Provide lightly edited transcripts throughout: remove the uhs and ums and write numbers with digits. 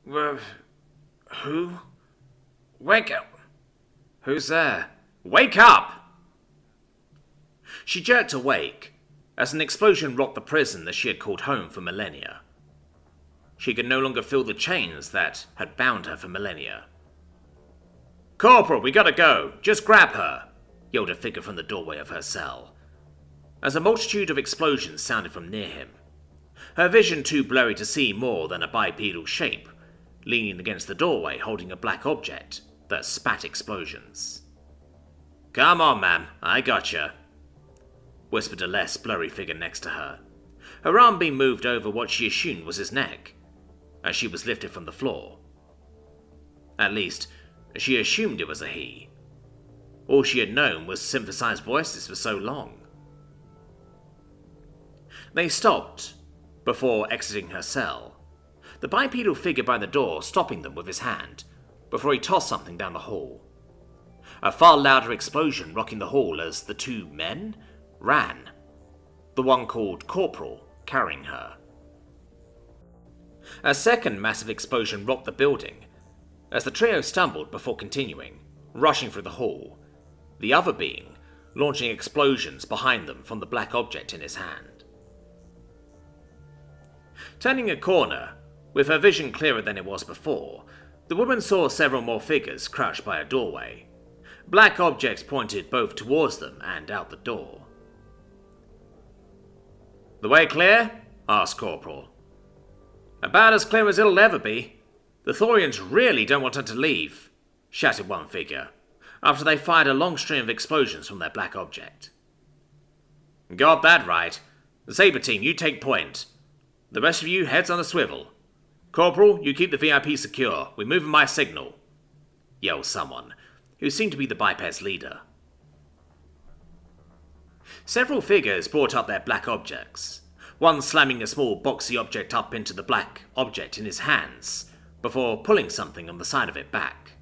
Who? Wake up! Who's there? Wake up! She jerked awake as an explosion rocked the prison that she had called home for millennia. She could no longer feel the chains that had bound her for millennia. "Corporal, we gotta go! Just grab her!" yelled a figure from the doorway of her cell, as a multitude of explosions sounded from near him, her vision too blurry to see more than a bipedal shape leaning against the doorway holding a black object that spat explosions. "Come on, ma'am, I gotcha," whispered a less blurry figure next to her, her arm being moved over what she assumed was his neck, as she was lifted from the floor. At least, she assumed it was a he. All she had known was synthesized voices for so long. They stopped before exiting her cell, the bipedal figure by the door stopping them with his hand before he tossed something down the hall. A far louder explosion rocking the hall as the two men ran, the one called Corporal carrying her. A second massive explosion rocked the building as the trio stumbled before continuing, rushing through the hall, the other being launching explosions behind them from the black object in his hand. Turning a corner, with her vision clearer than it was before, the woman saw several more figures crouched by a doorway. Black objects pointed both towards them and out the door. "The way clear?" asked Corporal. "About as clear as it'll ever be. The Thorians really don't want her to leave," shouted one figure, after they fired a long string of explosions from their black object. "Got that right. The Saber team, you take point. The rest of you heads on a swivel. Corporal, you keep the VIP secure. We're moving my signal," yelled someone, who seemed to be the biped's leader. Several figures brought up their black objects, one slamming a small boxy object up into the black object in his hands, before pulling something on the side of it back.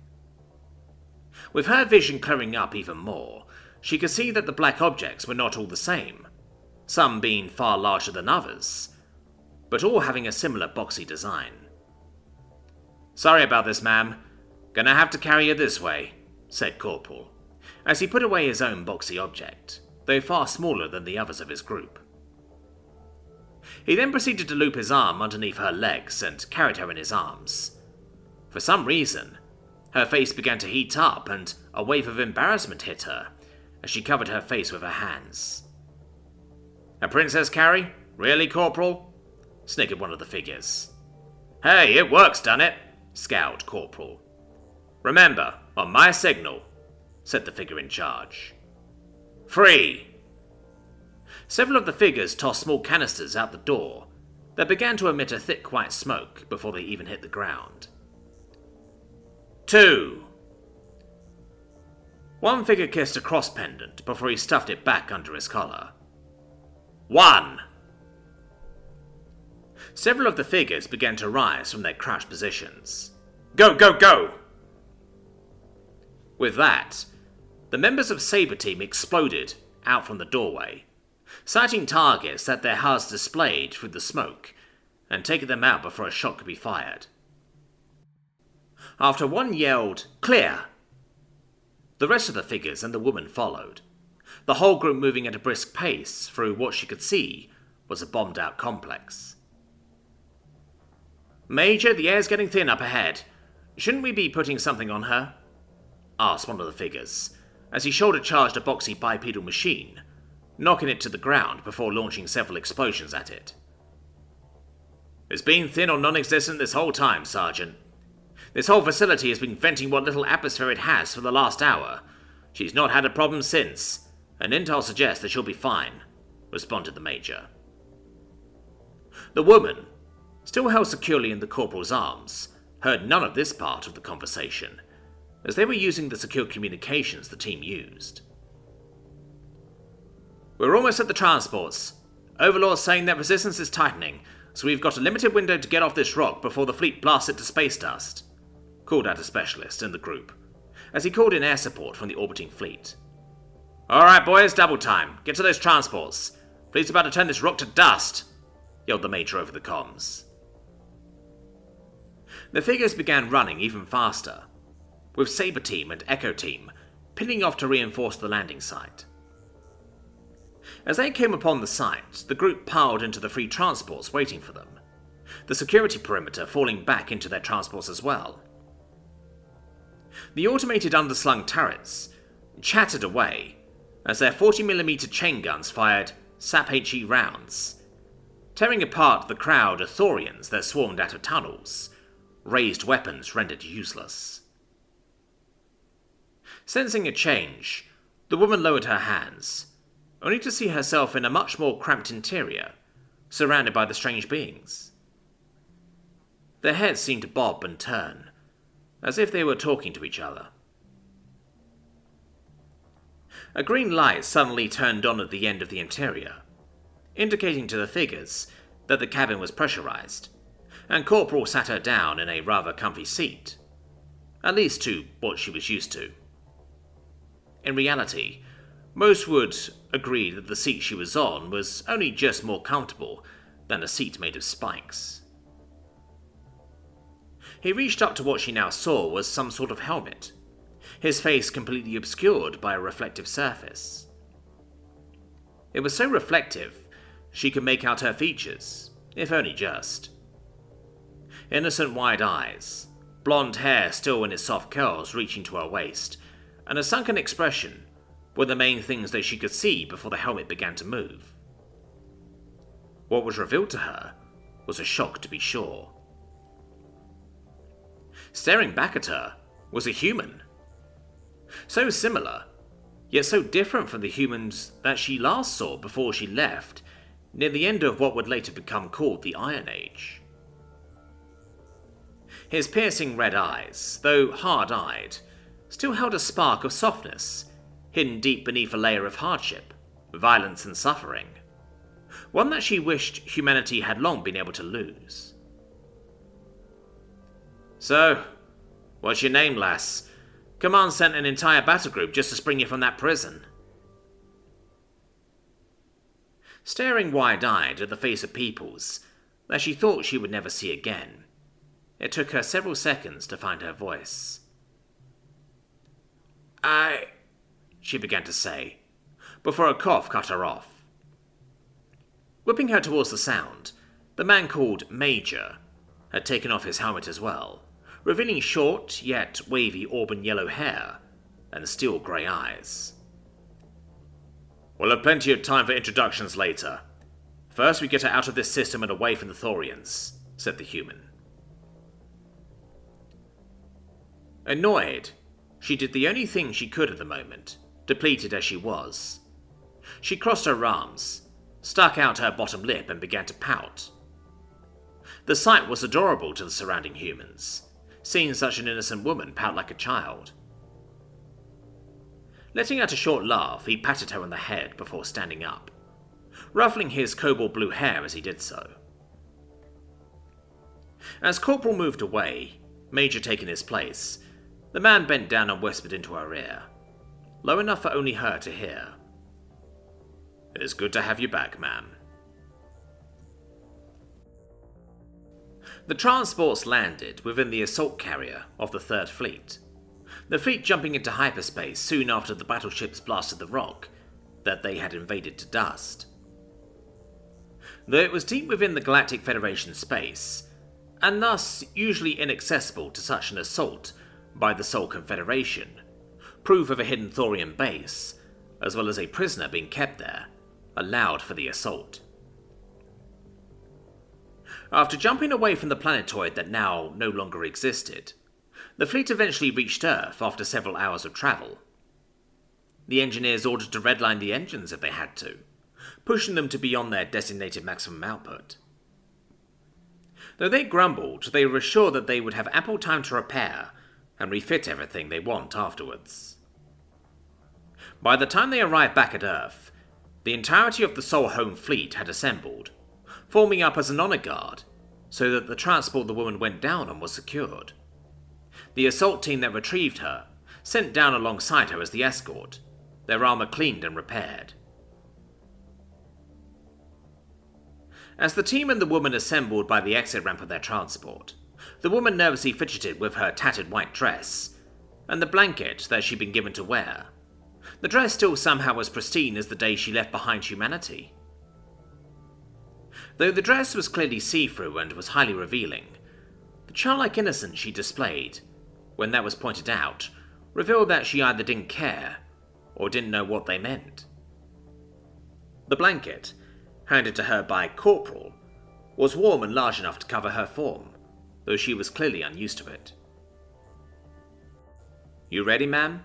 With her vision clearing up even more, she could see that the black objects were not all the same, some being far larger than others, but all having a similar boxy design. "Sorry about this, ma'am. Gonna have to carry you this way," said Corporal, as he put away his own boxy object, though far smaller than the others of his group. He then proceeded to loop his arm underneath her legs and carried her in his arms. For some reason, her face began to heat up and a wave of embarrassment hit her as she covered her face with her hands. "A princess carry? Really, Corporal?" snickered one of the figures. "Hey, it works, done it," scowled Corporal. "Remember, on my signal," said the figure in charge. "Free!" Several of the figures tossed small canisters out the door that began to emit a thick white smoke before they even hit the ground. 2. One figure kissed a cross pendant before he stuffed it back under his collar. 1. Several of the figures began to rise from their crouched positions. "Go, go, go!" With that, the members of Saber Team exploded out from the doorway, sighting targets that their HUDs displayed through the smoke, and taking them out before a shot could be fired. After one yelled, "Clear!" the rest of the figures and the woman followed, the whole group moving at a brisk pace through what she could see was a bombed-out complex. "Major, the air's getting thin up ahead. Shouldn't we be putting something on her?" asked one of the figures, as he shoulder-charged a boxy bipedal machine, knocking it to the ground before launching several explosions at it. "It's been thin or non-existent this whole time, Sergeant. This whole facility has been venting what little atmosphere it has for the last hour. She's not had a problem since, and intel suggests that she'll be fine," responded the Major. The woman, still held securely in the Corporal's arms, heard none of this part of the conversation, as they were using the secure communications the team used. "We're almost at the transports. Overlord's saying that resistance is tightening, so we've got a limited window to get off this rock before the fleet blasts it to space dust," called out a specialist in the group, as he called in air support from the orbiting fleet. "Alright boys, double time. Get to those transports. Fleet's about to turn this rock to dust," yelled the Major over the comms. The figures began running even faster, with Saber Team and Echo Team pinning off to reinforce the landing site. As they came upon the site, the group piled into the free transports waiting for them, the security perimeter falling back into their transports as well. The automated underslung turrets chattered away as their 40mm chain guns fired SAP-HE rounds, tearing apart the crowd of Thorians that swarmed out of tunnels, raised weapons rendered useless. Sensing a change, the woman lowered her hands, only to see herself in a much more cramped interior, surrounded by the strange beings. Their heads seemed to bob and turn, as if they were talking to each other. A green light suddenly turned on at the end of the interior, indicating to the figures that the cabin was pressurized, and Corporal sat her down in a rather comfy seat, at least to what she was used to. In reality, most would agree that the seat she was on was only just more comfortable than a seat made of spikes. He reached up to what she now saw was some sort of helmet, his face completely obscured by a reflective surface. It was so reflective, she could make out her features, if only just. Innocent wide eyes, blonde hair still in its soft curls reaching to her waist, and a sunken expression were the main things that she could see before the helmet began to move. What was revealed to her was a shock, to be sure. Staring back at her was a human. So similar, yet so different from the humans that she last saw before she left, near the end of what would later become called the Iron Age. His piercing red eyes, though hard-eyed, still held a spark of softness, hidden deep beneath a layer of hardship, violence and suffering, one that she wished humanity had long been able to lose. "So, what's your name, lass? Command sent an entire battle group just to spring you from that prison." Staring wide-eyed at the face of Peoples that she thought she would never see again, it took her several seconds to find her voice. She began to say, before a cough cut her off. Whipping her towards the sound, the man called Major had taken off his helmet as well, revealing short yet wavy auburn yellow hair and steel grey eyes. "We'll have plenty of time for introductions later. First we get her out of this system and away from the Thorians," said the human. Annoyed, she did the only thing she could at the moment, depleted as she was. She crossed her arms, stuck out her bottom lip and began to pout. The sight was adorable to the surrounding humans, seeing such an innocent woman pout like a child. Letting out a short laugh, he patted her on the head before standing up, ruffling his cobalt blue hair as he did so. As Corporal moved away, Major taking his place, the man bent down and whispered into her ear, low enough for only her to hear. "It's good to have you back, ma'am." The transports landed within the assault carrier of the Third Fleet, the fleet jumping into hyperspace soon after the battleships blasted the rock that they had invaded to dust. Though it was deep within the Galactic Federation space, and thus usually inaccessible to such an assault by the Sol Confederation, proof of a hidden Thorian base, as well as a prisoner being kept there, allowed for the assault. After jumping away from the planetoid that now no longer existed, the fleet eventually reached Earth after several hours of travel. The engineers ordered to redline the engines if they had to, pushing them to beyond their designated maximum output. Though they grumbled, they were assured that they would have ample time to repair and refit everything they want afterwards. By the time they arrived back at Earth, the entirety of the Sol home fleet had assembled, forming up as an honor guard, so that the transport the woman went down on was secured. The assault team that retrieved her sent down alongside her as the escort, their armor cleaned and repaired. As the team and the woman assembled by the exit ramp of their transport, The woman nervously fidgeted with her tattered white dress, and the blanket that she'd been given to wear. The dress still somehow as pristine as the day she left behind humanity. Though the dress was clearly see-through and was highly revealing, the childlike innocence she displayed, when that was pointed out, revealed that she either didn't care, or didn't know what they meant. The blanket, handed to her by Corporal, was warm and large enough to cover her form, though she was clearly unused to it. "You ready, ma'am?"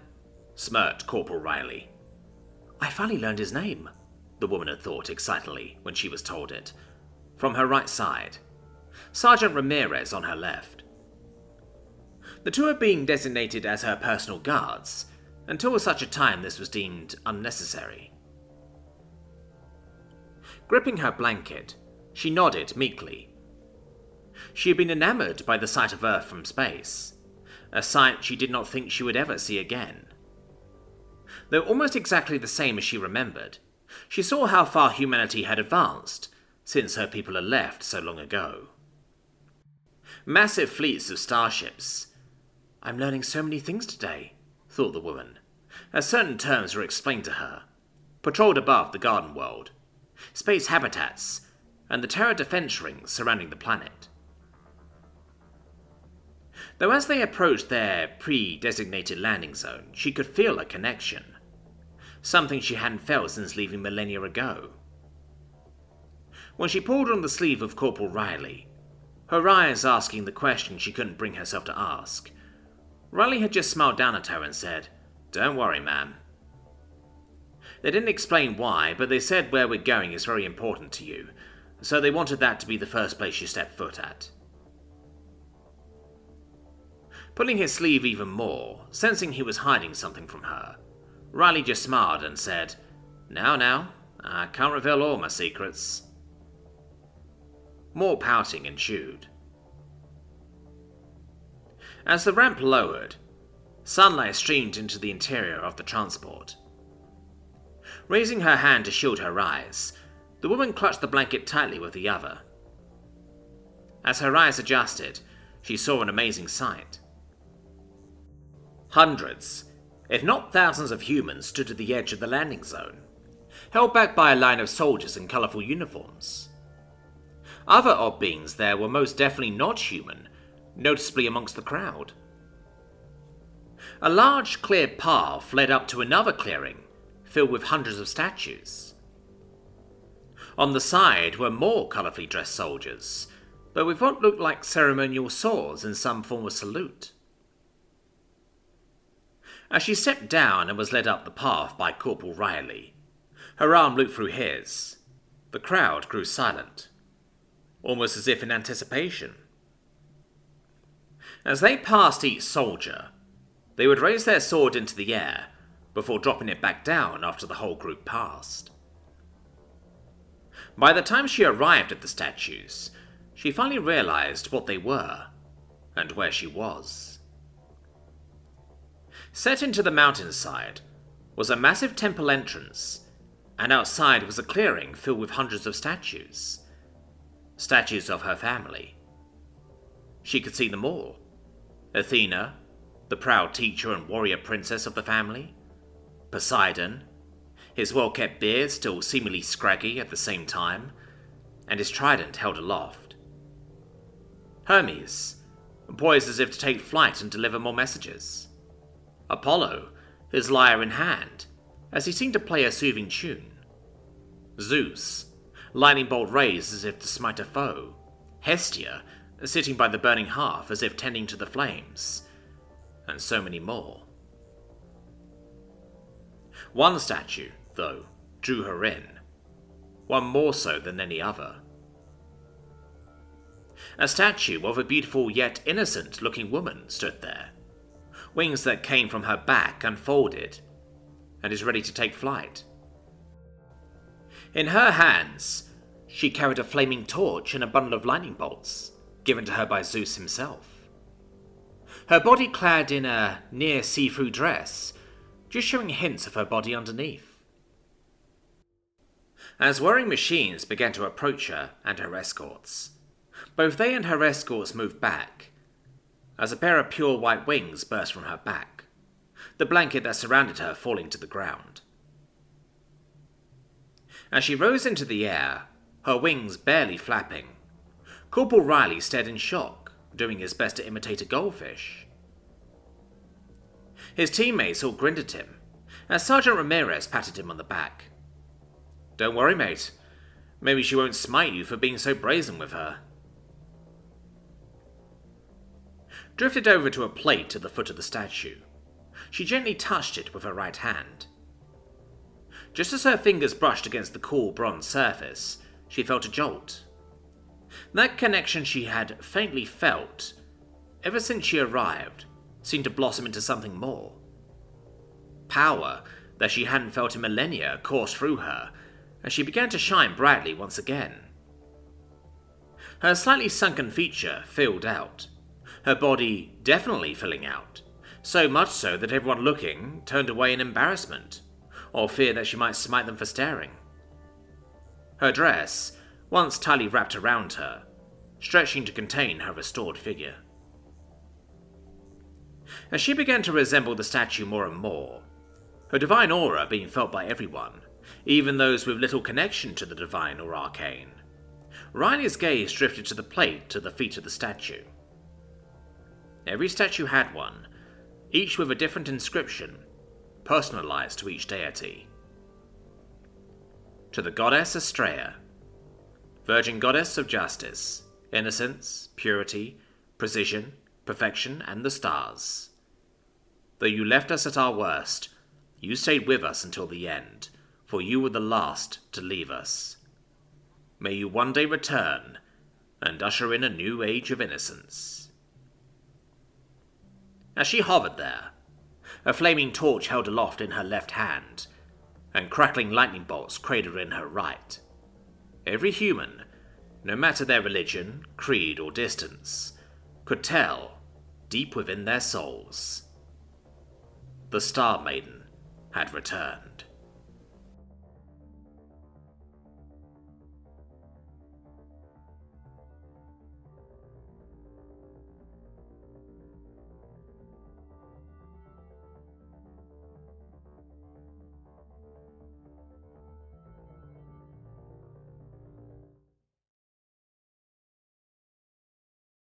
smirked Corporal Riley. I finally learned his name, the woman had thought excitedly when she was told it, from her right side, Sergeant Ramirez on her left. The two had been designated as her personal guards, until such a time this was deemed unnecessary. Gripping her blanket, she nodded meekly. She had been enamored by the sight of Earth from space, a sight she did not think she would ever see again. Though almost exactly the same as she remembered, she saw how far humanity had advanced since her people had left so long ago. Massive fleets of starships. "I'm learning so many things today," thought the woman, as certain terms were explained to her, patrolled above the garden world, space habitats, and the terror defense rings surrounding the planet. Though as they approached their pre-designated landing zone, she could feel a connection, something she hadn't felt since leaving millennia ago. When she pulled on the sleeve of Corporal Riley, her eyes asking the question she couldn't bring herself to ask, Riley had just smiled down at her and said, "Don't worry, ma'am." They didn't explain why, but they said where we're going is very important to you, so they wanted that to be the first place you step foot at. Pulling his sleeve even more, sensing he was hiding something from her, Riley just smiled and said, Now, I can't reveal all my secrets." More pouting ensued. As the ramp lowered, sunlight streamed into the interior of the transport. Raising her hand to shield her eyes, the woman clutched the blanket tightly with the other. As her eyes adjusted, she saw an amazing sight. Hundreds, if not thousands of humans stood at the edge of the landing zone, held back by a line of soldiers in colourful uniforms. Other odd beings there were most definitely not human, noticeably amongst the crowd. A large, clear path led up to another clearing, filled with hundreds of statues. On the side were more colourfully dressed soldiers, but with what looked like ceremonial swords in some form of salute. As she stepped down and was led up the path by Corporal Riley, her arm looped through his. The crowd grew silent, almost as if in anticipation. As they passed each soldier, they would raise their sword into the air before dropping it back down after the whole group passed. By the time she arrived at the statues, she finally realized what they were and where she was. Set into the mountainside was a massive temple entrance, and outside was a clearing filled with hundreds of statues. Statues of her family. She could see them all. Athena, the proud teacher and warrior princess of the family. Poseidon, his well-kept beard still seemingly scraggy at the same time, and his trident held aloft. Hermes, poised as if to take flight and deliver more messages. Apollo, his lyre in hand, as he seemed to play a soothing tune. Zeus, lightning bolt raised as if to smite a foe. Hestia, sitting by the burning hearth as if tending to the flames. And so many more. One statue, though, drew her in. One more so than any other. A statue of a beautiful yet innocent-looking woman stood there. Wings that came from her back unfolded, and is ready to take flight. In her hands, she carried a flaming torch and a bundle of lightning bolts, given to her by Zeus himself. Her body clad in a near see-through dress, just showing hints of her body underneath. As whirring machines began to approach her and her escorts, Both they and her escorts moved back, as a pair of pure white wings burst from her back, the blanket that surrounded her falling to the ground. As she rose into the air, her wings barely flapping, Corporal Riley stared in shock, doing his best to imitate a goldfish. His teammates all grinned at him, as Sergeant Ramirez patted him on the back. "Don't worry, mate. Maybe she won't smite you for being so brazen with her." Drifted over to a plate at the foot of the statue, she gently touched it with her right hand. Just as her fingers brushed against the cool bronze surface, she felt a jolt. That connection she had faintly felt ever since she arrived seemed to blossom into something more. Power that she hadn't felt in millennia coursed through her, and she began to shine brightly once again. Her slightly sunken feature filled out, her body definitely filling out, so much so that everyone looking turned away in embarrassment, or fear that she might smite them for staring. Her dress, once tightly wrapped around her, stretching to contain her restored figure. As she began to resemble the statue more and more, her divine aura being felt by everyone, even those with little connection to the divine or arcane, Riley's gaze drifted to the plate to the feet of the statue. Every statue had one, each with a different inscription, personalized to each deity. To the goddess Estrella, Virgin Goddess of Justice, Innocence, Purity, Precision, Perfection, and the Stars. Though you left us at our worst, you stayed with us until the end, for you were the last to leave us. May you one day return and usher in a new age of innocence. As she hovered there, a flaming torch held aloft in her left hand, and crackling lightning bolts cratered in her right, every human, no matter their religion, creed, or distance, could tell, deep within their souls, the Star Maiden had returned.